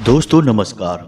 दोस्तों नमस्कार।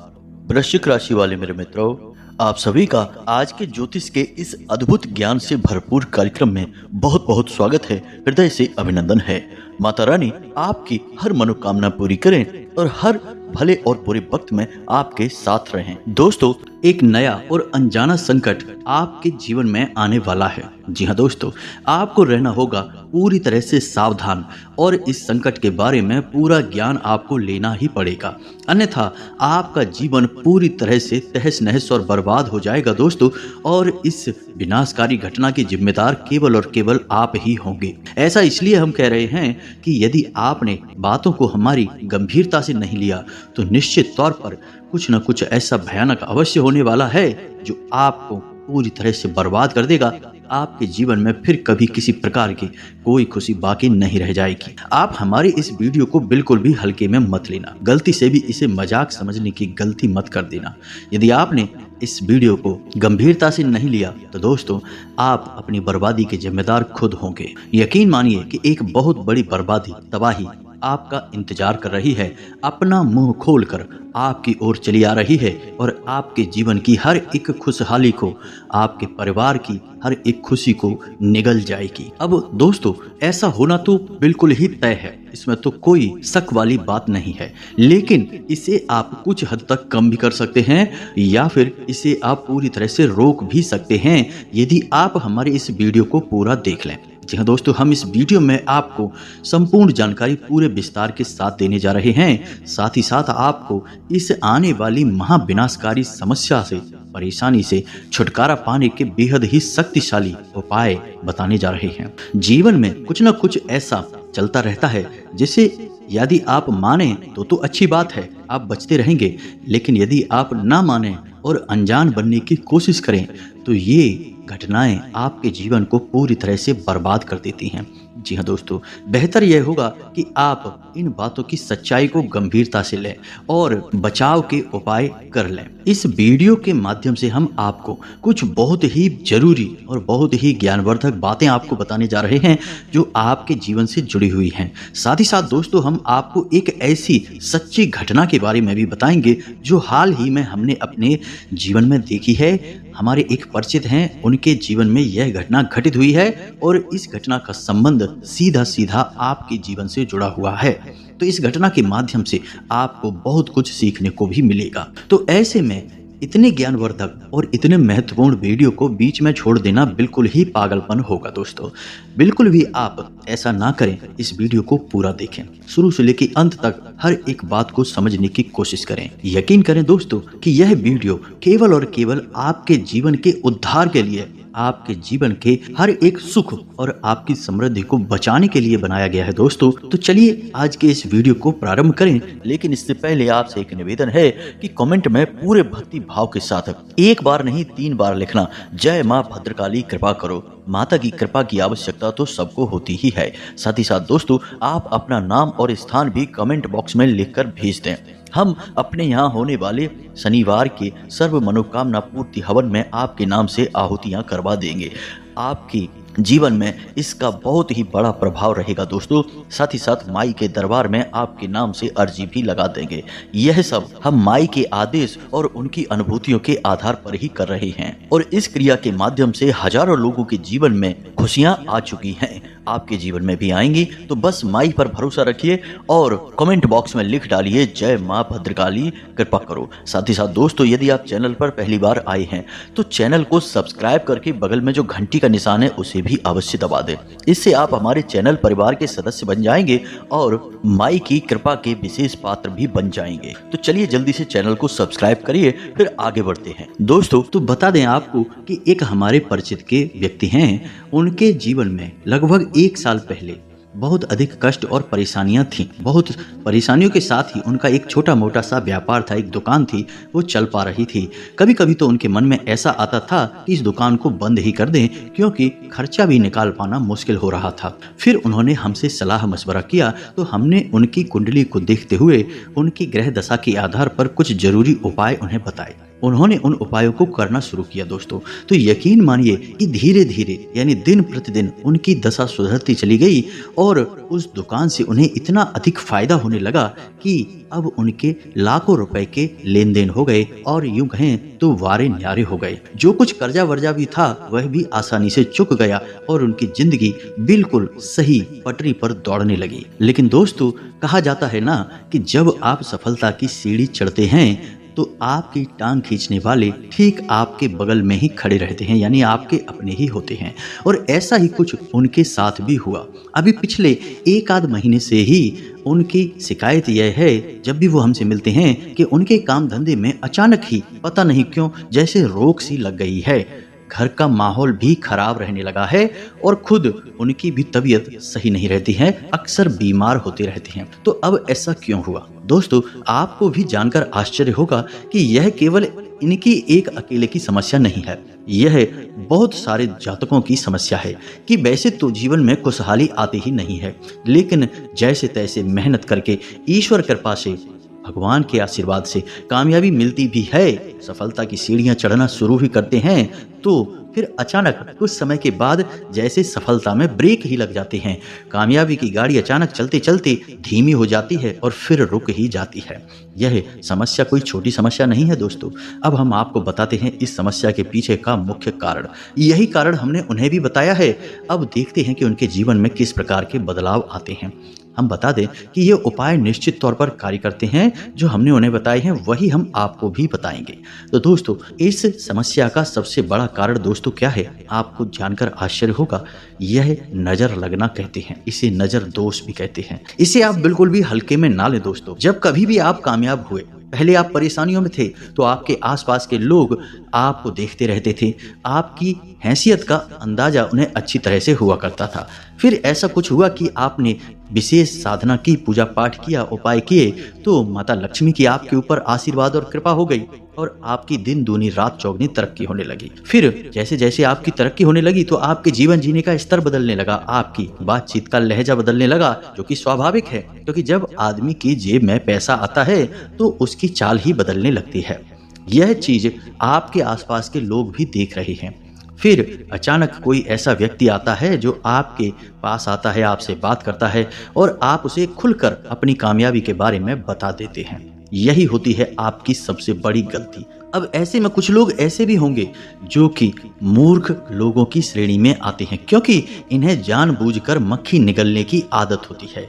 वृश्चिक राशि वाले मेरे मित्रों, आप सभी का आज के ज्योतिष के इस अद्भुत ज्ञान से भरपूर कार्यक्रम में बहुत बहुत स्वागत है। हृदय से अभिनंदन है। माता रानी आपकी हर मनोकामना पूरी करें और हर भले और बुरे वक्त में आपके साथ रहें। दोस्तों, एक नया और अनजाना संकट आपके जीवन में आने वाला है। जी हाँ दोस्तों, आपको रहना होगा पूरी तरह से सावधान और इस संकट के बारे में पूरा ज्ञान आपको लेना ही पड़ेगा, अन्यथा आपका जीवन पूरी तरह से तहस नहस और बर्बाद हो जाएगा दोस्तों। और इस विनाशकारी घटना के जिम्मेदार केवल और केवल आप ही होंगे। ऐसा इसलिए हम कह रहे हैं कि यदि आपने बातों को हमारी गंभीरता से नहीं लिया तो निश्चित तौर पर कुछ न कुछ ऐसा भयानक अवश्य होने वाला है जो आपको पूरी तरह से बर्बाद कर देगा। आपके जीवन में फिर कभी किसी प्रकार की कोई खुशी बाकी नहीं रह जाएगी। आप हमारी इस वीडियो को बिल्कुल भी हल्के में मत लेना, गलती से भी इसे मजाक समझने की गलती मत कर देना। यदि आपने इस वीडियो को गंभीरता से नहीं लिया तो दोस्तों, आप अपनी बर्बादी के जिम्मेदार खुद होंगे। यकीन मानिए कि एक बहुत बड़ी बर्बादी, तबाही आपका इंतजार कर रही है। अपना मुंह खोलकर आपकी ओर चली आ रही है और आपके जीवन की हर एक खुशहाली को, आपके परिवार की हर एक खुशी को निगल जाएगी। अब दोस्तों, ऐसा होना तो बिल्कुल ही तय है, इसमें तो कोई शक वाली बात नहीं है। लेकिन इसे आप कुछ हद तक कम भी कर सकते हैं या फिर इसे आप पूरी तरह से रोक भी सकते हैं यदि आप हमारे इस वीडियो को पूरा देख लें। जी हाँ दोस्तों, हम इस वीडियो में आपको संपूर्ण जानकारी पूरे विस्तार के साथ देने जा रहे हैं। साथ ही साथ आपको इस आने वाली महाविनाशकारी समस्या से, परेशानी से छुटकारा पाने के बेहद ही शक्तिशाली उपाय बताने जा रहे हैं। जीवन में कुछ न कुछ ऐसा चलता रहता है जिसे यदि आप माने तो अच्छी बात है, आप बचते रहेंगे। लेकिन यदि आप ना माने और अनजान बनने की कोशिश करें तो ये घटनाएं आपके जीवन को पूरी तरह से बर्बाद कर देती हैं। जी हाँ दोस्तों, बेहतर यह होगा कि आप इन बातों की सच्चाई को गंभीरता से लें और बचाव के उपाय कर लें। इस वीडियो के माध्यम से हम आपको कुछ बहुत ही जरूरी और बहुत ही ज्ञानवर्धक बातें आपको बताने जा रहे हैं जो आपके जीवन से जुड़ी हुई हैं। साथ ही साथ दोस्तों, हम आपको एक ऐसी सच्ची घटना के बारे में भी बताएंगे जो हाल ही में हमने अपने जीवन में देखी है। हमारे एक परिचित हैं, उनके जीवन में यह घटना घटित हुई है और इस घटना का संबंध सीधा सीधा आपके जीवन से जुड़ा हुआ है। तो इस घटना के माध्यम से आपको बहुत कुछ सीखने को भी मिलेगा। तो ऐसे में इतने ज्ञानवर्धक और इतने महत्वपूर्ण वीडियो को बीच में छोड़ देना बिल्कुल ही पागलपन होगा दोस्तों। बिल्कुल भी आप ऐसा ना करें। इस वीडियो को पूरा देखें, शुरू से लेकर अंत तक हर एक बात को समझने की कोशिश करें। यकीन करें दोस्तों कि यह वीडियो केवल और केवल आपके जीवन के उद्धार के लिए, आपके जीवन के हर एक सुख और आपकी समृद्धि को बचाने के लिए बनाया गया है दोस्तों। तो चलिए आज के इस वीडियो को प्रारंभ करें। लेकिन इससे पहले आपसे एक निवेदन है कि कमेंट में पूरे भक्ति भाव के साथ एक बार नहीं 3 बार लिखना, जय माँ भद्रकाली कृपा करो। माता की कृपा की आवश्यकता तो सबको होती ही है। साथ ही साथ दोस्तों, आप अपना नाम और स्थान भी कमेंट बॉक्स में लिखकर भेज दें। हम अपने यहाँ होने वाले शनिवार के सर्व मनोकामना पूर्ति हवन में आपके नाम से आहुतियाँ करवा देंगे। आपकी जीवन में इसका बहुत ही बड़ा प्रभाव रहेगा दोस्तों। साथ ही साथ माई के दरबार में आपके नाम से अर्जी भी लगा देंगे। यह सब हम माई के आदेश और उनकी अनुभूतियों के आधार पर ही कर रहे हैं और इस क्रिया के माध्यम से हजारों लोगों के जीवन में खुशियां आ चुकी हैं, आपके जीवन में भी आएंगी। तो बस माई पर भरोसा रखिए और कमेंट बॉक्स में लिख डालिए, जय माँ भद्रकाली कृपा करो। साथ ही साथ दोस्तों, यदि आप चैनल पर पहली बार आए हैं तो चैनल को सब्सक्राइब करके बगल में जो घंटी का निशान है उसे भी अवश्य दबा दें। इससे आप हमारे चैनल परिवार के सदस्य बन जाएंगे और माई की कृपा के विशेष पात्र भी बन जाएंगे। तो चलिए जल्दी से चैनल को सब्सक्राइब करिए, फिर आगे बढ़ते हैं। दोस्तों, तो बता दें आपको कि एक हमारे परिचित के व्यक्ति हैं, उनके जीवन में लगभग 1 साल पहले बहुत अधिक कष्ट और परेशानियां थीं। बहुत परेशानियों के साथ ही उनका एक छोटा मोटा सा व्यापार था, एक दुकान थी, वो चल पा रही थी। कभी कभी तो उनके मन में ऐसा आता था कि इस दुकान को बंद ही कर दें, क्योंकि खर्चा भी निकाल पाना मुश्किल हो रहा था। फिर उन्होंने हमसे सलाह मशवरा किया तो हमने उनकी कुंडली को देखते हुए उनकी ग्रह दशा के आधार पर कुछ जरूरी उपाय उन्हें बताए। उन्होंने उन उपायों को करना शुरू किया दोस्तों, तो यकीन मानिए कि धीरे धीरे यानी दिन प्रतिदिन उनकी दशा सुधरती चली गई और उस दुकान से उन्हें इतना अधिक फायदा होने लगा कि अब उनके लाखों रुपए के लेन देन हो गए और यूं कहें तो वारे न्यारे हो गए। जो कुछ कर्जा वर्जा भी था वह भी आसानी से चुक गया और उनकी जिंदगी बिल्कुल सही पटरी पर दौड़ने लगी। लेकिन दोस्तों, कहा जाता है ना कि जब आप सफलता की सीढ़ी चढ़ते हैं तो आपकी टांग खींचने वाले ठीक आपके बगल में ही खड़े रहते हैं, यानी आपके अपने ही होते हैं। और ऐसा ही कुछ उनके साथ भी हुआ। अभी पिछले एक आध महीने से ही उनकी शिकायत यह है, जब भी वो हमसे मिलते हैं, कि उनके काम धंधे में अचानक ही पता नहीं क्यों जैसे रोक सी लग गई है। घर का माहौल भी खराब रहने लगा है और खुद उनकी भी तबीयत सही नहीं रहती है, अक्सर बीमार होते रहते हैं। तो अब ऐसा क्यों हुआ? दोस्तों, आपको भी जानकर आश्चर्य होगा कि यह केवल इनकी एक अकेले की समस्या नहीं है, यह बहुत सारे जातकों की समस्या है कि वैसे तो जीवन में खुशहाली आती ही नहीं है, लेकिन जैसे तैसे मेहनत करके ईश्वर कृपा से, भगवान के आशीर्वाद से कामयाबी मिलती भी है, सफलता की सीढ़ियां चढ़ना शुरू भी करते हैं, तो फिर अचानक कुछ समय के बाद जैसे सफलता में ब्रेक ही लग जाते हैं। कामयाबी की गाड़ी अचानक चलते चलते धीमी हो जाती है और फिर रुक ही जाती है। यह समस्या कोई छोटी समस्या नहीं है दोस्तों। अब हम आपको बताते हैं इस समस्या के पीछे का मुख्य कारण। यही कारण हमने उन्हें भी बताया है। अब देखते हैं कि उनके जीवन में किस प्रकार के बदलाव आते हैं। हम बता दें कि ये उपाय निश्चित तौर पर कार्य करते हैं, जो हमने उन्हें बताए हैं वही हम आपको भी बताएंगे। तो दोस्तों, इस समस्या का सबसे बड़ा कारण दोस्तों क्या है, आपको जानकर आश्चर्य होगा। यह नजर लगना कहते हैं, इसे नजर दोष भी कहते हैं। इसे आप बिल्कुल भी हल्के में ना लें दोस्तों। जब कभी भी आप कामयाब हुए, पहले आप परेशानियों में थे तो आपके आसपास के लोग आपको देखते रहते थे, आपकी हैसियत का अंदाजा उन्हें अच्छी तरह से हुआ करता था। फिर ऐसा कुछ हुआ कि आपने विशेष साधना की, पूजा पाठ किया, उपाय किए, तो माता लक्ष्मी की आपके ऊपर आशीर्वाद और कृपा हो गई और आपकी दिन दूनी रात चौगनी तरक्की होने लगी। फिर जैसे जैसे आपकी तरक्की होने लगी तो आपके जीवन जीने का स्तर बदलने लगा, आपकी बातचीत का लहजा बदलने लगा, जो कि स्वाभाविक है, क्योंकि जब आदमी की जेब में पैसा आता है तो उसकी चाल ही बदलने लगती है। यह चीज आपके आसपास के लोग भी देख रहे हैं। फिर अचानक कोई ऐसा व्यक्ति आता है जो आपके पास आता है, आपसे बात करता है और आप उसे खुलकर अपनी कामयाबी के बारे में बता देते हैं। यही होती है आपकी सबसे बड़ी गलती। अब ऐसे में कुछ लोग ऐसे भी होंगे जो कि मूर्ख लोगों की श्रेणी में आते हैं, क्योंकि इन्हें जानबूझकर मक्खी निगलने की आदत होती है।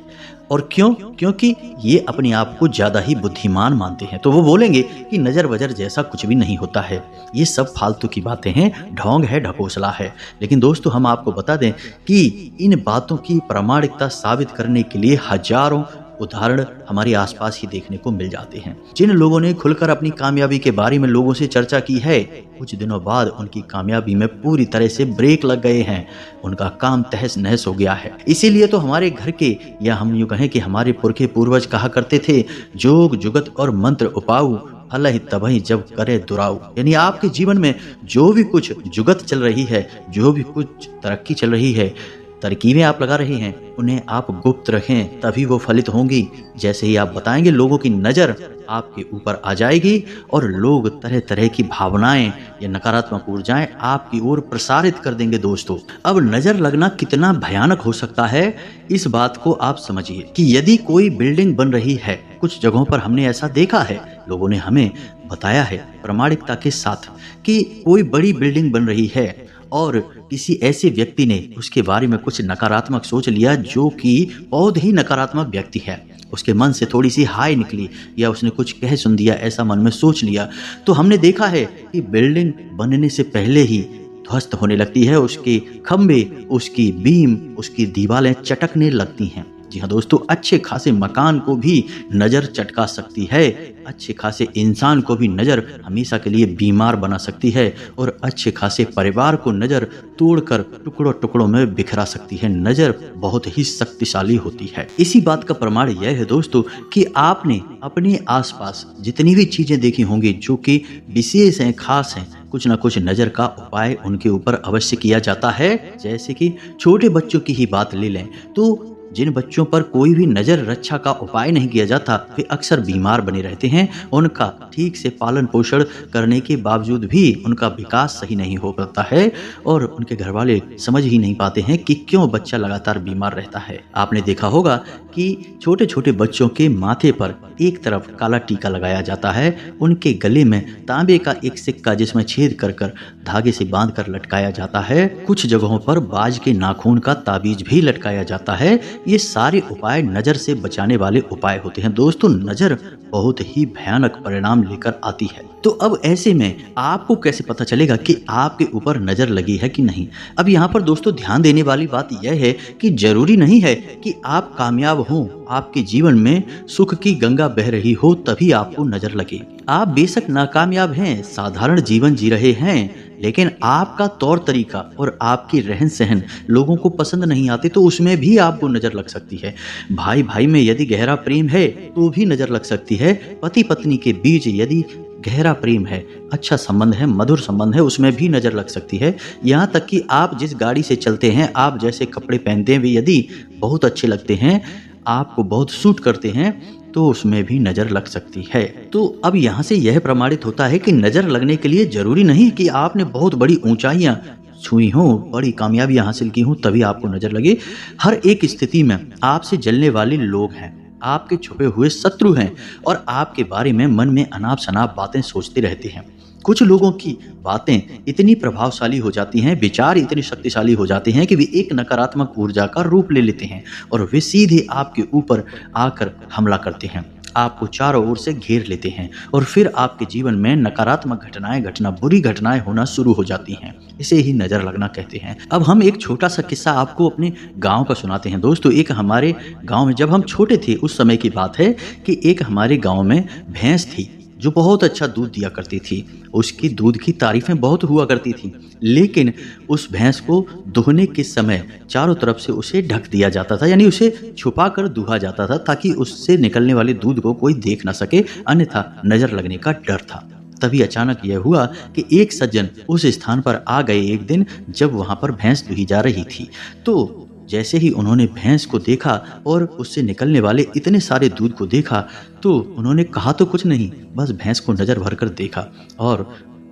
और क्यों? क्योंकि ये अपने आप को ज्यादा ही बुद्धिमान मानते हैं। तो वो बोलेंगे कि नजर वजर जैसा कुछ भी नहीं होता है, ये सब फालतू की बातें हैं, ढोंग है, ढकोसला है। लेकिन दोस्तों, हम आपको बता दें कि इन बातों की प्रामाणिकता साबित करने के लिए हजारों उदाहरण हमारे आसपास ही देखने को मिल जाते हैं। जिन लोगों ने खुलकर अपनी कामयाबी के बारे में लोगों से चर्चा की है, कुछ दिनों बाद उनकी कामयाबी में पूरी तरह से ब्रेक लग गए हैं, उनका काम तहस नहस हो गया है। इसीलिए तो हमारे घर के, या हम यूं कहें कि हमारे पुरखे पूर्वज कहा करते थे, जोग जुगत और मंत्र उपाऊ, फल ही तबही जब करे दुराऊ। यानी आपके जीवन में जो भी कुछ जुगत चल रही है, जो भी कुछ तरक्की चल रही है, तरकीबें आप लगा रहे हैं, उन्हें आप गुप्त रखें, तभी वो फलित होंगी। जैसे ही आप बताएंगे, लोगों की नज़र आपके ऊपर आ जाएगी और लोग तरह तरह की भावनाएं या नकारात्मक ऊर्जाएं आपकी ओर प्रसारित कर देंगे। दोस्तों, अब नज़र लगना कितना भयानक हो सकता है, इस बात को आप समझिए कि यदि कोई बिल्डिंग बन रही है, कुछ जगहों पर हमने ऐसा देखा है, लोगों ने हमें बताया है प्रामाणिकता के साथ कि कोई बड़ी बिल्डिंग बन रही है और किसी ऐसे व्यक्ति ने उसके बारे में कुछ नकारात्मक सोच लिया, जो कि बहुत ही नकारात्मक व्यक्ति है, उसके मन से थोड़ी सी हाय निकली या उसने कुछ कह सुन दिया, ऐसा मन में सोच लिया, तो हमने देखा है कि बिल्डिंग बनने से पहले ही ध्वस्त होने लगती है, उसके खंभे, उसकी बीम, उसकी दीवारें चटकने लगती हैं। जी हाँ दोस्तों, अच्छे खासे मकान को भी नज़र चटका सकती है, अच्छे खासे इंसान को भी नज़र हमेशा के लिए बीमार बना सकती है और अच्छे खासे परिवार को नज़र तोड़कर टुकड़ों टुकड़ों में बिखरा सकती है। नज़र बहुत ही शक्तिशाली होती है। इसी बात का प्रमाण यह है दोस्तों कि आपने अपने आसपास जितनी भी चीज़ें देखी होंगी जो कि विशेष हैं, खास हैं, कुछ ना कुछ नज़र का उपाय उनके ऊपर अवश्य किया जाता है। जैसे कि छोटे बच्चों की ही बात ले लें तो जिन बच्चों पर कोई भी नजर रक्षा का उपाय नहीं किया जाता वे अक्सर बीमार बने रहते हैं। उनका ठीक से पालन पोषण करने के बावजूद भी उनका विकास सही नहीं हो पाता है और उनके घर वाले समझ ही नहीं पाते हैं कि क्यों बच्चा लगातार बीमार रहता है। आपने देखा होगा कि छोटे छोटे बच्चों के माथे पर एक तरफ काला टीका लगाया जाता है, उनके गले में तांबे का एक सिक्का जिसमें छेद कर कर धागे से बांध कर लटकाया जाता है, कुछ जगहों पर बाज के नाखून का ताबीज भी लटकाया जाता है। ये सारे उपाय नजर से बचाने वाले उपाय होते हैं। दोस्तों, नजर बहुत ही भयानक परिणाम लेकर आती है। तो अब ऐसे में आपको कैसे पता चलेगा कि आपके ऊपर नजर लगी है कि नहीं? अब यहाँ पर दोस्तों ध्यान देने वाली बात यह है कि जरूरी नहीं है कि आप कामयाब हों, आपके जीवन में सुख की गंगा बह रही हो तभी आपको नजर लगे। आप बेशक नाकामयाब हैं, साधारण जीवन जी रहे हैं, लेकिन आपका तौर तरीका और आपकी रहन सहन लोगों को पसंद नहीं आते तो उसमें भी आपको नजर लग सकती है। भाई भाई में यदि गहरा प्रेम है तो भी नजर लग सकती है। पति पत्नी के बीच यदि गहरा प्रेम है, अच्छा संबंध है, मधुर संबंध है, उसमें भी नजर लग सकती है। यहाँ तक कि आप जिस गाड़ी से चलते हैं, आप जैसे कपड़े पहनते हैं वे यदि बहुत अच्छे लगते हैं, आपको बहुत सूट करते हैं, तो उसमें भी नजर लग सकती है। तो अब यहाँ से यह प्रमाणित होता है कि नजर लगने के लिए जरूरी नहीं कि आपने बहुत बड़ी ऊंचाइयां छुई हो, बड़ी कामयाबी हासिल की हो तभी आपको नजर लगे। हर एक स्थिति में आपसे जलने वाले लोग हैं, आपके छुपे हुए शत्रु हैं और आपके बारे में मन में अनाप शनाप बातें सोचते रहते हैं। कुछ लोगों की बातें इतनी प्रभावशाली हो जाती हैं, विचार इतने शक्तिशाली हो जाते हैं कि वे एक नकारात्मक ऊर्जा का रूप ले लेते हैं और वे सीधे आपके ऊपर आकर हमला करते हैं, आपको चारों ओर से घेर लेते हैं और फिर आपके जीवन में नकारात्मक घटनाएं बुरी घटनाएं होना शुरू हो जाती हैं। इसे ही नजर लगना कहते हैं। अब हम एक छोटा सा किस्सा आपको अपने गांव का सुनाते हैं। दोस्तों, एक हमारे गांव में जब हम छोटे थे उस समय की बात है कि एक हमारे गांव में भैंस थी जो बहुत अच्छा दूध दिया करती थी। उसकी दूध की तारीफें बहुत हुआ करती थी, लेकिन उस भैंस को दुहने के समय चारों तरफ से उसे ढक दिया जाता था, यानी उसे छुपा कर दुहा जाता था ताकि उससे निकलने वाले दूध को कोई देख ना सके, अन्यथा नजर लगने का डर था। तभी अचानक यह हुआ कि एक सज्जन उस स्थान पर आ गए एक दिन जब वहां पर भैंस दुही जा रही थी। तो जैसे ही उन्होंने भैंस को देखा और उससे निकलने वाले इतने सारे दूध को देखा तो उन्होंने कहा तो कुछ नहीं, बस भैंस को नजर भरकर देखा और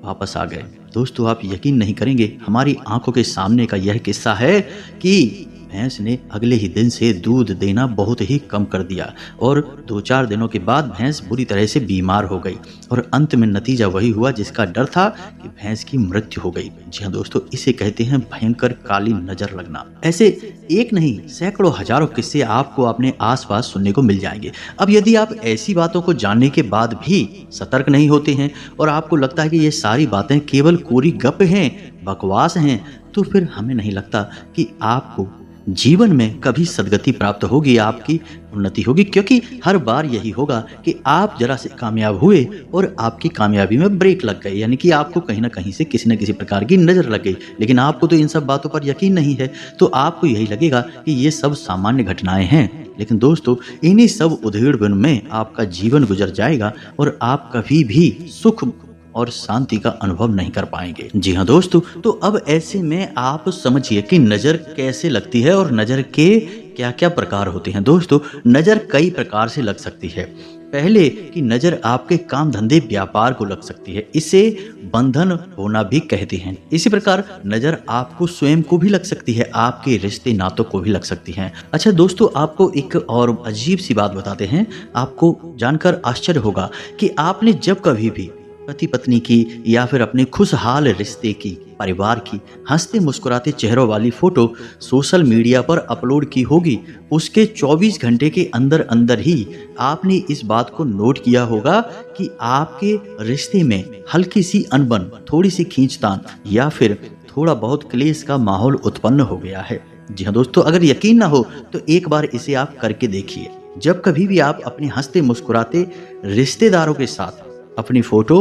वापस आ गए। दोस्तों, आप यकीन नहीं करेंगे, हमारी आंखों के सामने का यह किस्सा है कि भैंस ने अगले ही दिन से दूध देना बहुत ही कम कर दिया और 2-4 दिनों के बाद भैंस बुरी तरह से बीमार हो गई और अंत में नतीजा वही हुआ जिसका डर था कि भैंस की मृत्यु हो गई। जी हाँ दोस्तों, इसे कहते हैं भयंकर काली नजर लगना। ऐसे एक नहीं सैकड़ों हजारों किस्से आपको अपने आसपास सुनने को मिल जाएंगे। अब यदि आप ऐसी बातों को जानने के बाद भी सतर्क नहीं होते हैं और आपको लगता है कि ये सारी बातें केवल कोरी गप हैं, बकवास हैं, तो फिर हमें नहीं लगता कि आपको जीवन में कभी सदगति प्राप्त होगी, आपकी उन्नति होगी, क्योंकि हर बार यही होगा कि आप जरा से कामयाब हुए और आपकी कामयाबी में ब्रेक लग गए, यानी कि आपको कहीं ना कहीं से किसी न किसी प्रकार की नजर लग गई। लेकिन आपको तो इन सब बातों पर यकीन नहीं है, तो आपको यही लगेगा कि ये सब सामान्य घटनाएं हैं। लेकिन दोस्तों, इन्हीं सब उधेड़-बुन में आपका जीवन गुजर जाएगा और आप कभी भी सुख और शांति का अनुभव नहीं कर पाएंगे। जी हाँ दोस्तों, तो अब ऐसे में आप समझिए कि नजर कैसे लगती है और नजर के क्या क्या प्रकार होते हैं। दोस्तों, नजर कई प्रकार से लग सकती है। पहले कि नजर आपके काम धंधे व्यापार को लग सकती है, इसे बंधन होना भी कहते हैं। इसी प्रकार नजर आपको स्वयं को भी लग सकती है, आपके रिश्ते नातों को भी लग सकती है। अच्छा दोस्तों, आपको एक और अजीब सी बात बताते हैं, आपको जानकर आश्चर्य होगा कि आपने जब कभी भी पति पत्नी की या फिर अपने खुशहाल रिश्ते की, परिवार की हंसते मुस्कुराते चेहरों वाली फोटो सोशल मीडिया पर अपलोड की होगी, उसके 24 घंटे के अंदर अंदर ही आपने इस बात को नोट किया होगा कि आपके रिश्ते में हल्की सी अनबन, थोड़ी सी खींचतान या फिर थोड़ा बहुत क्लेश का माहौल उत्पन्न हो गया है। जी हाँ दोस्तों, अगर यकीन ना हो तो एक बार इसे आप करके देखिए। जब कभी भी आप अपने हंसते मुस्कुराते रिश्तेदारों के साथ अपनी फोटो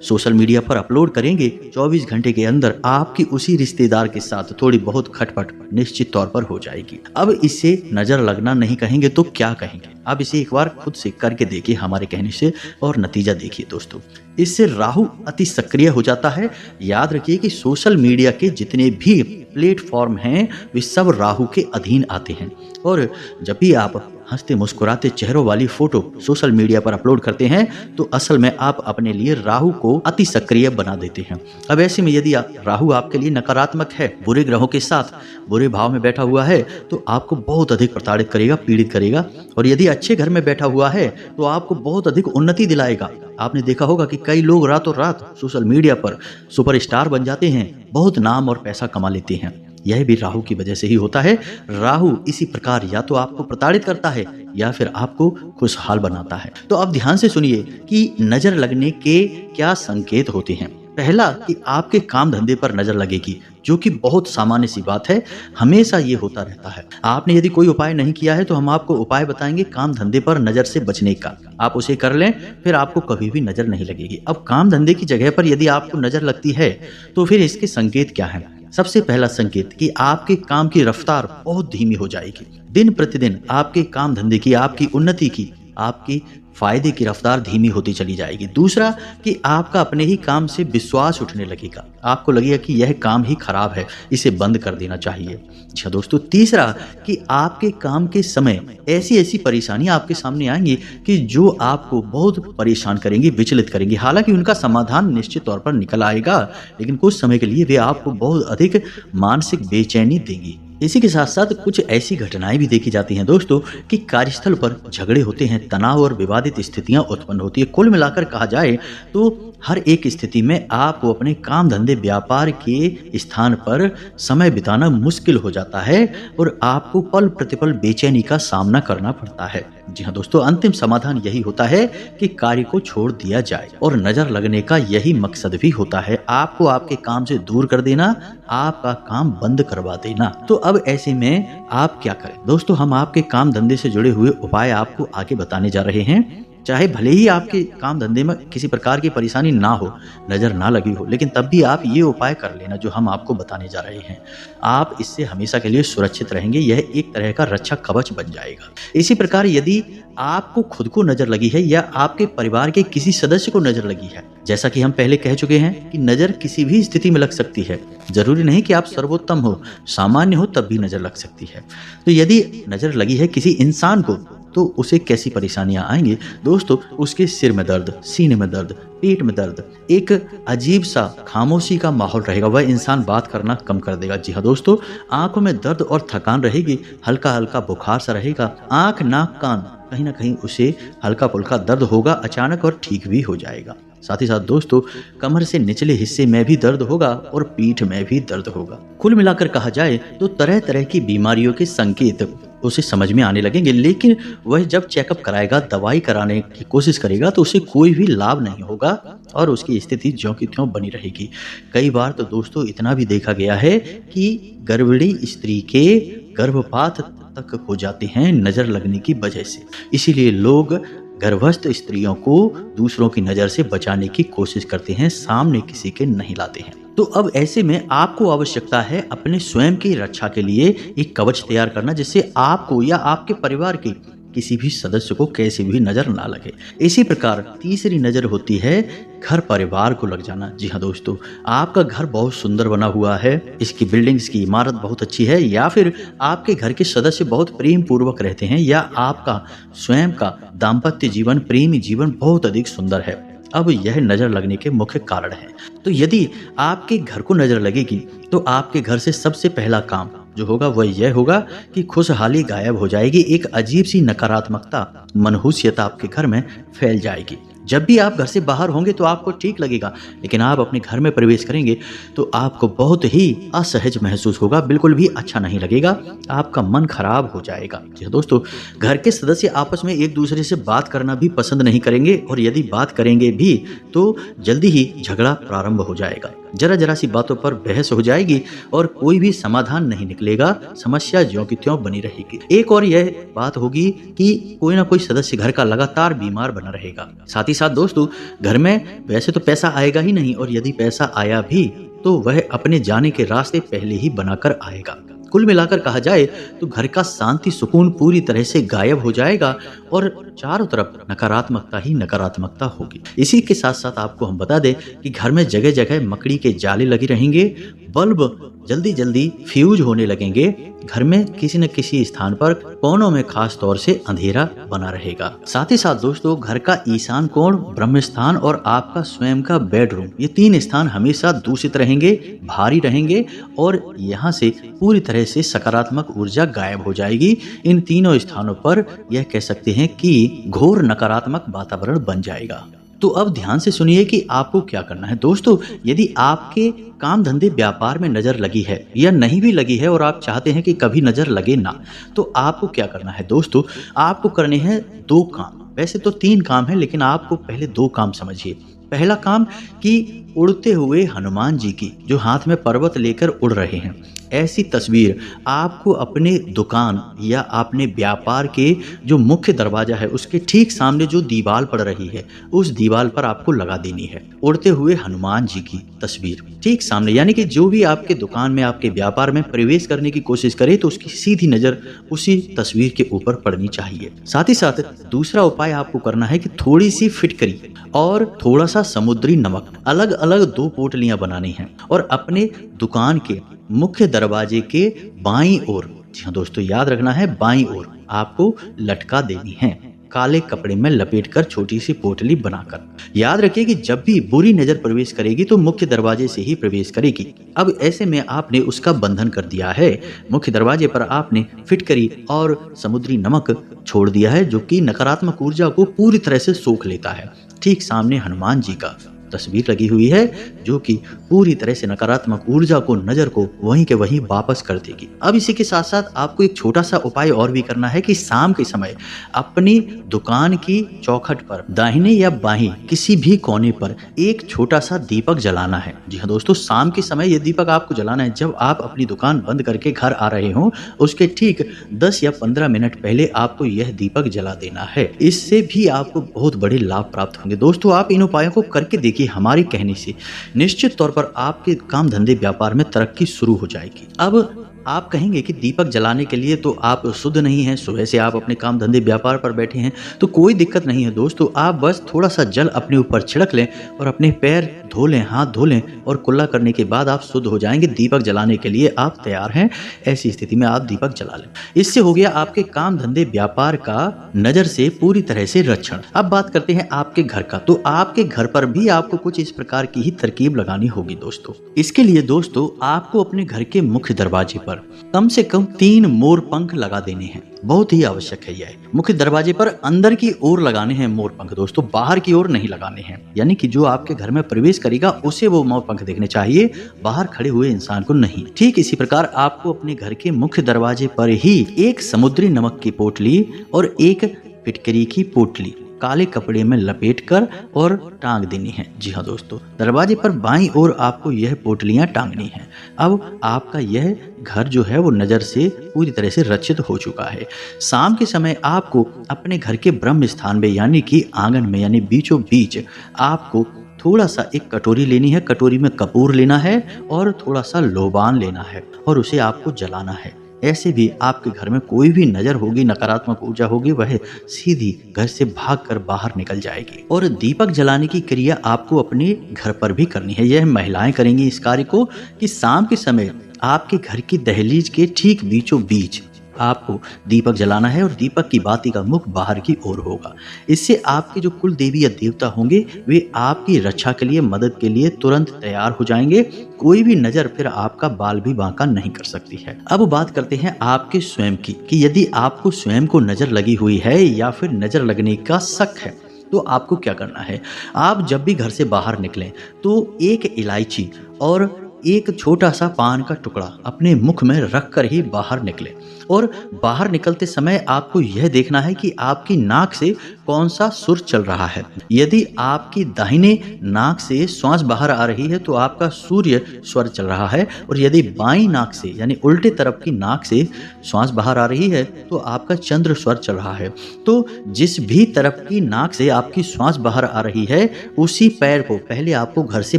सोशल मीडिया पर अपलोड करेंगे, 24 घंटे के अंदर आपकी उसी रिश्तेदार के साथ थोड़ी बहुत खटपट निश्चित तौर पर हो जाएगी। अब इसे नजर लगना नहीं कहेंगे तो क्या कहेंगे? अब इसे एक बार खुद से करके देखिए हमारे कहने से और नतीजा देखिए दोस्तों। इससे राहु अति सक्रिय हो जाता है। याद रखिए कि सोशल मीडिया के जितने भी प्लेटफॉर्म हैं वे सब राहु के अधीन आते हैं। और जब भी आप हंसते मुस्कुराते चेहरों वाली फोटो सोशल मीडिया पर अपलोड करते हैं तो असल में आप अपने लिए राहु को अति सक्रिय बना देते हैं। अब ऐसे में यदि राहु आपके लिए नकारात्मक है, बुरे ग्रहों के साथ बुरे भाव में बैठा हुआ है, तो आपको बहुत अधिक प्रताड़ित करेगा, पीड़ित करेगा। और यदि अच्छे घर में बैठा हुआ है तो आपको बहुत अधिक उन्नति दिलाएगा। आपने देखा होगा कि कई लोग रातों रात सोशल मीडिया पर सुपरस्टार बन जाते हैं, बहुत नाम और पैसा कमा लेते हैं। यह भी राहु की वजह से ही होता है। राहु इसी प्रकार या तो आपको प्रताड़ित करता है या फिर आपको खुशहाल बनाता है। तो अब ध्यान से सुनिए कि नजर लगने के क्या संकेत होते हैं। पहला कि आपके काम धंधे पर नजर लगेगी, जो कि बहुत सामान्य सी बात है, हमेशा ये होता रहता है। आपने यदि कोई उपाय नहीं किया है तो हम आपको उपाय बताएंगे काम धंधे पर नजर से बचने का। आप उसे कर लें, फिर आपको कभी भी नजर नहीं लगेगी। अब काम धंधे की जगह पर यदि आपको नजर लगती है तो फिर इसके संकेत क्या है। सबसे पहला संकेत कि आपके काम की रफ्तार बहुत धीमी हो जाएगी। दिन प्रतिदिन आपके काम धंधे की, आपकी उन्नति की, आपकी फायदे की रफ्तार धीमी होती चली जाएगी। दूसरा कि आपका अपने ही काम से विश्वास उठने लगेगा। आपको लगेगा कि यह काम ही खराब है, इसे बंद कर देना चाहिए। अच्छा दोस्तों, तीसरा कि आपके काम के समय ऐसी ऐसी परेशानियां आपके सामने आएंगी कि जो आपको बहुत परेशान करेंगी, विचलित करेंगी। हालांकि उनका समाधान निश्चित तौर पर निकल आएगा, लेकिन कुछ समय के लिए वे आपको बहुत अधिक मानसिक बेचैनी देंगी। इसी के साथ साथ कुछ ऐसी घटनाएं भी देखी जाती हैं दोस्तों कि कार्यस्थल पर झगड़े होते हैं, तनाव और विवादित स्थितियां उत्पन्न होती है। कुल मिलाकर कहा जाए तो हर एक स्थिति में आपको अपने काम धंधे व्यापार के स्थान पर समय बिताना मुश्किल हो जाता है और आपको पल प्रतिपल बेचैनी का सामना करना पड़ता है। जी हाँ दोस्तों, अंतिम समाधान यही होता है कि कार्य को छोड़ दिया जाए। और नजर लगने का यही मकसद भी होता है, आपको आपके काम से दूर कर देना, आपका काम बंद करवा देना। तो अब ऐसे में आप क्या करें दोस्तों, हम आपके काम धंधे से जुड़े हुए उपाय आपको आगे बताने जा रहे हैं। चाहे भले ही आपके काम धंधे में किसी प्रकार की परेशानी ना हो, नजर ना लगी हो, लेकिन तब भी आप ये उपाय कर लेना जो हम आपको बताने जा रहे हैं। आप इससे हमेशा के लिए सुरक्षित रहेंगे, यह एक तरह का रक्षा कवच बन जाएगा। इसी प्रकार यदि आपको खुद को नजर लगी है या आपके परिवार के किसी सदस्य को नजर लगी है, जैसा कि हम पहले कह चुके हैं कि नजर किसी भी स्थिति में लग सकती है, जरूरी नहीं कि आप सर्वोत्तम हो, सामान्य हो तब भी नजर लग सकती है। तो यदि नजर लगी है किसी इंसान को तो उसे कैसी परेशानियां आएंगी दोस्तों, उसके सिर में दर्द, सीने में दर्द, पेट में दर्द, एक अजीब सा खामोशी का माहौल रहेगा, वह इंसान बात करना कम कर देगा। जी हाँ दोस्तों, आंखों में दर्द और थकान रहेगी, हल्का हल्का बुखार सा रहेगा, आंख नाक कान कहीं ना कहीं उसे हल्का फुल्का दर्द होगा अचानक और ठीक भी हो जाएगा। साथ ही साथ दोस्तों, कमर से निचले हिस्से में भी दर्द होगा और पीठ में भी दर्द होगा। कुल मिलाकर कहा जाए तो तरह तरह की बीमारियों के संकेत उसे समझ में आने लगेंगे, लेकिन वह जब चेकअप कराएगा, दवाई कराने की कोशिश करेगा तो उसे कोई भी लाभ नहीं होगा और उसकी स्थिति ज्यों की त्यों बनी रहेगी। कई बार तो दोस्तों इतना भी देखा गया है कि गर्भिणी स्त्री के गर्भपात तक हो जाते हैं नजर लगने की वजह से। इसीलिए लोग गर्भस्थ स्त्रियों को दूसरों की नजर से बचाने की कोशिश करते हैं, सामने किसी के नहीं लाते हैं। तो अब ऐसे में आपको आवश्यकता है अपने स्वयं की रक्षा के लिए एक कवच तैयार करना, जिससे आपको या आपके परिवार के किसी भी सदस्य को कैसी भी नजर ना लगे। इसी प्रकार तीसरी नजर होती है घर परिवार को लग जाना। जी हाँ दोस्तों, आपका घर बहुत सुंदर बना हुआ है, इसकी बिल्डिंग्स की इमारत बहुत अच्छी है, या फिर आपके घर के सदस्य बहुत प्रेम पूर्वक रहते हैं, या आपका स्वयं का दाम्पत्य जीवन, प्रेमी जीवन बहुत अधिक सुंदर है। अब यह नजर लगने के मुख्य कारण है। तो यदि आपके घर को नजर लगेगी तो आपके घर से सबसे पहला काम जो होगा वह यह होगा कि खुशहाली गायब हो जाएगी, एक अजीब सी नकारात्मकता, मनहूसियत आपके घर में फैल जाएगी। जब भी आप घर से बाहर होंगे तो आपको ठीक लगेगा, लेकिन आप अपने घर में प्रवेश करेंगे तो आपको बहुत ही असहज महसूस होगा, बिल्कुल भी अच्छा नहीं लगेगा, आपका मन खराब हो जाएगा। जी दोस्तों, घर के सदस्य आपस में एक दूसरे से बात करना भी पसंद नहीं करेंगे, और यदि बात करेंगे भी तो जल्दी ही झगड़ा प्रारंभ हो जाएगा। जरा जरा सी बातों पर बहस हो जाएगी और कोई भी समाधान नहीं निकलेगा, समस्या ज्यों की त्यों बनी रहेगी। एक और यह बात होगी कि कोई ना कोई सदस्य घर का लगातार बीमार बना रहेगा। साथ ही साथ दोस्तों, घर में वैसे तो पैसा आएगा ही नहीं, और यदि पैसा आया भी तो वह अपने जाने के रास्ते पहले ही बनाकर आएगा। कुल मिलाकर कहा जाए तो घर का शांति सुकून पूरी तरह से गायब हो जाएगा और चारों तरफ नकारात्मकता ही नकारात्मकता होगी। इसी के साथ साथ आपको हम बता दें कि घर में जगह जगह मकड़ी के जाले लगे रहेंगे, बल्ब जल्दी जल्दी फ्यूज होने लगेंगे, घर में किसी न किसी स्थान पर कोनों में खास तौर से अंधेरा बना रहेगा। साथ ही साथ दोस्तों घर का ईशान कोण, ब्रह्म स्थान और आपका स्वयं का बेडरूम, ये 3 स्थान हमेशा दूषित रहेंगे, भारी रहेंगे और यहाँ से पूरी तरह से सकारात्मक ऊर्जा गायब हो जाएगी। इन तीनों स्थानों पर यह कह सकते हैं कि घोर नकारात्मक वातावरण बन जाएगा। तो अब ध्यान से सुनिए कि आपको क्या करना है। दोस्तों यदि आपके काम धंधे व्यापार में नजर लगी है या नहीं भी लगी है और आप चाहते हैं कि कभी नजर लगे ना, तो आपको क्या करना है दोस्तों, आपको करने हैं 2 काम। वैसे तो 3 काम है लेकिन आपको पहले 2 काम समझिए। पहला काम कि उड़ते हुए हनुमान जी की जो हाथ में पर्वत लेकर उड़ रहे हैं, ऐसी तस्वीर आपको अपने दुकान या अपने व्यापार के जो मुख्य दरवाजा है उसके ठीक सामने जो दीवार पड़ रही है उस दीवार पर आपको लगा देनी है। उड़ते हुए हनुमान जी की तस्वीर ठीक सामने, यानी कि जो भी आपके दुकान में आपके व्यापार में प्रवेश करने की कोशिश करे तो उसकी सीधी नजर उसी तस्वीर के ऊपर पड़नी चाहिए। साथ ही साथ दूसरा उपाय आपको करना है कि थोड़ी सी फिटकरी और थोड़ा सा समुद्री नमक अलग अलग 2 पोटलियां बनानी हैं और अपने दुकान के मुख्य दरवाजे के बाईं ओर, जी हाँ दोस्तों याद रखना है बाईं ओर आपको लटका देनी है, काले कपड़े में लपेटकर छोटी सी पोटली बनाकर। याद रखिए कि जब भी बुरी नजर प्रवेश करेगी तो मुख्य दरवाजे से ही प्रवेश करेगी। अब ऐसे में आपने उसका बंधन कर दिया है, मुख्य दरवाजे पर आपने फिटकरी और समुद्री नमक छोड़ दिया है जो कि नकारात्मक ऊर्जा को पूरी तरह से सोख लेता है। ठीक सामने हनुमान जी का तस्वीर लगी हुई है जो कि पूरी तरह से नकारात्मक ऊर्जा को, नजर को वहीं के वहीं वापस कर देगी। अब इसी के साथ साथ आपको एक छोटा सा उपाय और भी करना है कि शाम के समय अपनी दुकान की चौखट पर दाहिने या बाहीं किसी भी कोने पर एक छोटा सा दीपक जलाना है। जी हाँ दोस्तों, शाम के समय ये दीपक आपको जलाना है जब आप अपनी दुकान बंद करके घर आ रहे हो, उसके ठीक 10 या 15 मिनट पहले आपको यह दीपक जला देना है। इससे भी आपको बहुत बड़े लाभ प्राप्त होंगे। दोस्तों आप इन उपायों को करके देखिए, हमारे कहने से निश्चित तौर पर आपके काम धंधे व्यापार में तरक्की शुरू हो जाएगी। अब आप कहेंगे कि दीपक जलाने के लिए तो आप शुद्ध नहीं हैं, सुबह से आप अपने काम धंधे व्यापार पर बैठे हैं, तो कोई दिक्कत नहीं है दोस्तों। आप बस थोड़ा सा जल अपने ऊपर छिड़क लें और अपने पैर धो लें, हाथ धो लें और कुल्ला करने के बाद आप शुद्ध हो जाएंगे। दीपक जलाने के लिए आप तैयार हैं। ऐसी स्थिति में आप दीपक जला लें। इससे हो गया आपके काम धंधे व्यापार का नजर से पूरी तरह से रक्षण। अब बात करते हैं आपके घर का। तो आपके घर पर भी आपको कुछ इस प्रकार की ही तरकीब लगानी होगी दोस्तों। इसके लिए दोस्तों आपको अपने घर के मुख्य दरवाजे पर कम से कम 3 मोर पंख लगा देने हैं। बहुत ही आवश्यक है यह। मुख्य दरवाजे पर अंदर की ओर लगाने हैं मोर पंख दोस्तों, बाहर की ओर नहीं लगाने हैं। यानी कि जो आपके घर में प्रवेश करेगा उसे वो मोर पंख देखने चाहिए, बाहर खड़े हुए इंसान को नहीं। ठीक इसी प्रकार आपको अपने घर के मुख्य दरवाजे पर ही एक समुद्री नमक की पोटली और एक फिटकरी की पोटली काले कपड़े में लपेटकर और टांग देनी है। जी हाँ दोस्तों, दरवाजे पर बाईं ओर आपको यह पोटलियां टांगनी हैं। अब आपका यह घर जो है वो नजर से पूरी तरह से रक्षित हो चुका है। शाम के समय आपको अपने घर के ब्रह्म स्थान में यानी कि आंगन में यानी बीचों बीच आपको थोड़ा सा एक कटोरी लेनी है। कटोरी में कपूर लेना है और थोड़ा सा लोबान लेना है और उसे आपको जलाना है। ऐसे भी आपके घर में कोई भी नजर होगी, नकारात्मक ऊर्जा होगी, वह सीधी घर से भागकर बाहर निकल जाएगी। और दीपक जलाने की क्रिया आपको अपने घर पर भी करनी है। यह महिलाएं करेंगी इस कार्य को कि शाम के समय आपके घर की दहलीज के ठीक बीचों बीच आपको दीपक जलाना है और दीपक की बाती का मुख बाहर की ओर होगा। इससे आपके जो कुल देवी या देवता होंगे वे आपकी रक्षा के लिए, मदद के लिए तुरंत तैयार हो जाएंगे। कोई भी नजर फिर आपका बाल भी बांका नहीं कर सकती है। अब बात करते हैं आपके स्वयं की कि यदि आपको स्वयं को नजर लगी हुई है या फिर नजर लगने का शक है तो आपको क्या करना है। आप जब भी घर से बाहर निकलें तो एक इलायची और एक छोटा सा पान का टुकड़ा अपने मुख में रखकर ही बाहर निकले। और बाहर निकलते समय आपको यह देखना है कि आपकी नाक से कौन सा सुर चल रहा है। यदि आपकी दाहिने नाक से श्वास बाहर आ रही है तो आपका सूर्य स्वर चल रहा है, और यदि बाईं नाक से यानी उल्टे तरफ की नाक से श्वास बाहर आ रही है तो आपका चंद्र स्वर चल रहा है। तो जिस भी तरफ की नाक से आपकी श्वास बाहर आ रही है उसी पैर को पहले आपको घर से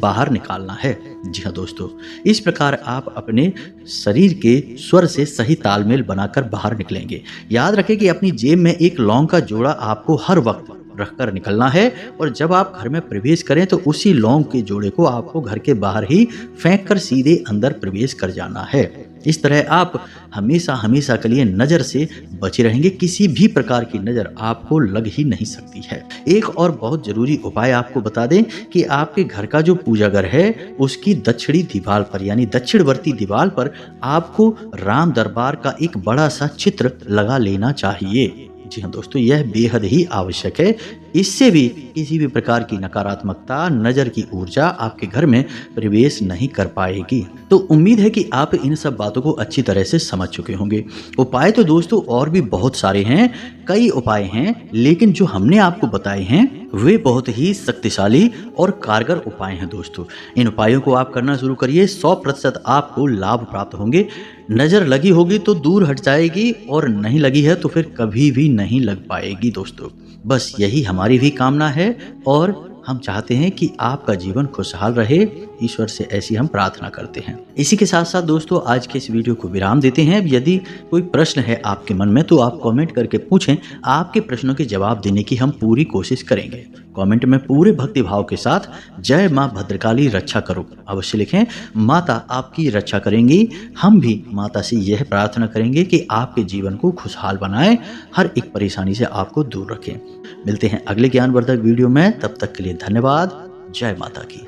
बाहर निकालना है। जी हाँ दोस्तों, दोस्तों। इस प्रकार आप अपने शरीर के स्वर से सही तालमेल बनाकर बाहर निकलेंगे। याद रखें कि अपनी जेब में एक लौंग का जोड़ा आपको हर वक्त रखकर निकलना है और जब आप घर में प्रवेश करें तो उसी लौंग के जोड़े को आपको घर के बाहर ही फेंक कर सीधे अंदर प्रवेश कर जाना है। इस तरह आप हमेशा हमेशा के लिए नज़र से बचे रहेंगे। किसी भी प्रकार की नज़र आपको लग ही नहीं सकती है। एक और बहुत ज़रूरी उपाय आपको बता दें कि आपके घर का जो पूजा घर है उसकी दक्षिणी दीवार पर यानी दक्षिणवर्ती दीवार पर आपको राम दरबार का एक बड़ा सा चित्र लगा लेना चाहिए। जी हाँ दोस्तों, यह बेहद ही आवश्यक है। इससे भी किसी भी प्रकार की नकारात्मकता, नज़र की ऊर्जा आपके घर में प्रवेश नहीं कर पाएगी। तो उम्मीद है कि आप इन सब बातों को अच्छी तरह से समझ चुके होंगे। उपाय तो दोस्तों और भी बहुत सारे हैं, कई उपाय हैं, लेकिन जो हमने आपको बताए हैं वे बहुत ही शक्तिशाली और कारगर उपाय हैं दोस्तों। इन उपायों को आप करना शुरू करिए, 100% आपको लाभ प्राप्त होंगे। नज़र लगी होगी तो दूर हट जाएगी और नहीं लगी है तो फिर कभी भी नहीं लग पाएगी दोस्तों। बस यही हमारी भी कामना है और हम चाहते हैं कि आपका जीवन खुशहाल रहे। ईश्वर से ऐसी हम प्रार्थना करते हैं। इसी के साथ साथ दोस्तों आज के इस वीडियो को विराम देते हैं। यदि कोई प्रश्न है आपके मन में तो आप कमेंट करके पूछें। आपके प्रश्नों के जवाब देने की हम पूरी कोशिश करेंगे। कमेंट में पूरे भक्ति भाव के साथ जय माँ भद्रकाली रक्षा करो अवश्य लिखें। माता आपकी रक्षा करेंगी। हम भी माता से यह प्रार्थना करेंगे कि आपके जीवन को खुशहाल बनाएं, हर एक परेशानी से आपको दूर रखें। मिलते हैं अगले ज्ञानवर्धक वीडियो में, तब तक के लिए धन्यवाद। जय माता की।